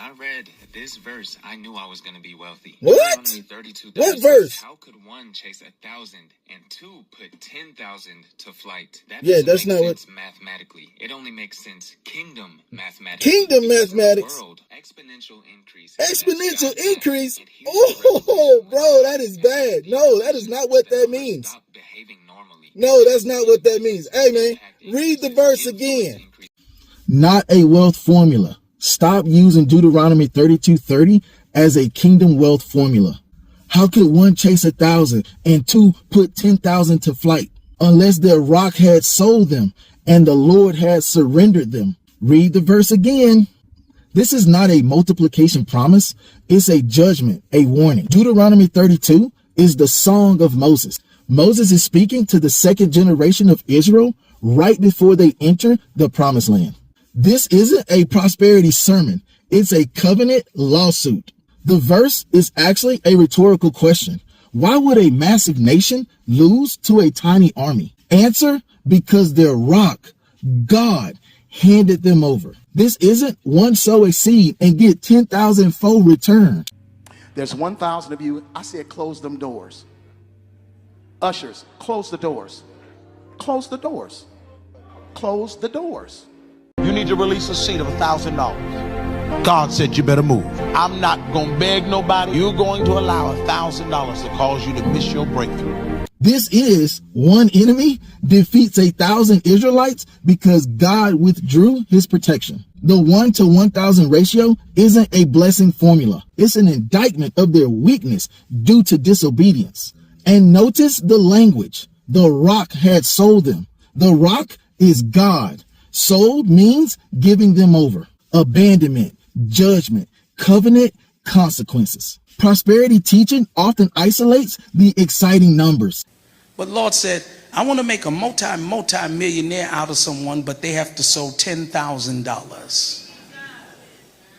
I read this verse, I knew I was going to be wealthy. What? 32, what verse? How could one chase 1,000 and two put 10,000 to flight? That that's not sense what mathematically. It only makes sense kingdom mathematics. Kingdom mathematics. World, exponential increase. Exponential increase. Oh, bro, that is bad. No, that is not what that means. Stop behaving normally. No, that's not what that means. Hey, man, read the verse again. Not a wealth formula. Stop using Deuteronomy 32:30 as a kingdom wealth formula. How could one chase 1,000 and two put 10,000 to flight unless their rock had sold them and the Lord had surrendered them? Read the verse again. This is not a multiplication promise. It's a judgment, a warning. Deuteronomy 32 is the song of Moses. Moses is speaking to the second generation of Israel right before they enter the promised land. This isn't a prosperity sermon. It's a covenant lawsuit. The verse is actually a rhetorical question. Why would a massive nation lose to a tiny army? Answer, because their rock, God, handed them over. This isn't one sow a seed and get 10,000-fold return. There's 1,000 of you. I said close them doors. Ushers, close the doors. Close the doors. Close the doors. You need to release a seed of $1,000. God said you better move. I'm not going to beg nobody. You're going to allow $1,000 to cause you to miss your breakthrough. This is one enemy defeats 1,000 Israelites because God withdrew his protection. The 1 to 1,000 ratio isn't a blessing formula. It's an indictment of their weakness due to disobedience. And notice the language. The rock had sold them. The rock is God. Sold means giving them over. Abandonment, judgment, covenant, consequences. Prosperity teaching often isolates the exciting numbers. But Lord said, I want to make a multi-millionaire out of someone, but they have to sow $10,000.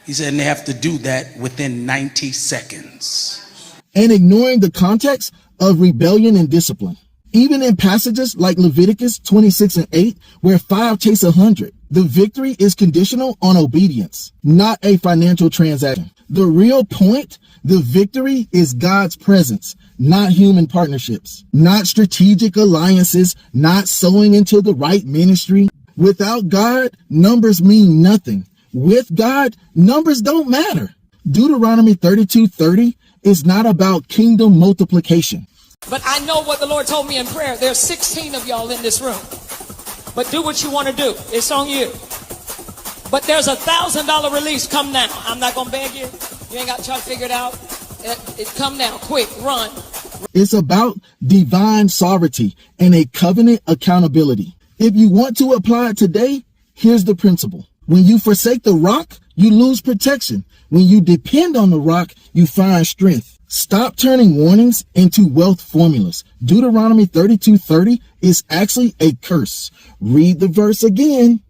He said, and they have to do that within 90 seconds. And ignoring the context of rebellion and discipline. Even in passages like Leviticus 26:8, where 5 chase 100, the victory is conditional on obedience, not a financial transaction. The real point, the victory is God's presence, not human partnerships, not strategic alliances, not sowing into the right ministry. Without God, numbers mean nothing. With God, numbers don't matter. Deuteronomy 32:30 is not about kingdom multiplication. But I know what the Lord told me in prayer. There's 16 of y'all in this room. But do what you want to do. It's on you. But there's $1,000 release. Come now. I'm not going to beg you. You ain't got to try to figure it out. Come now. Quick. Run. It's about divine sovereignty and a covenant accountability. If you want to apply it today, here's the principle. When you forsake the rock, you lose protection. When you depend on the rock, you find strength. Stop turning warnings into wealth formulas. Deuteronomy 32:30 is actually a curse. Read the verse again.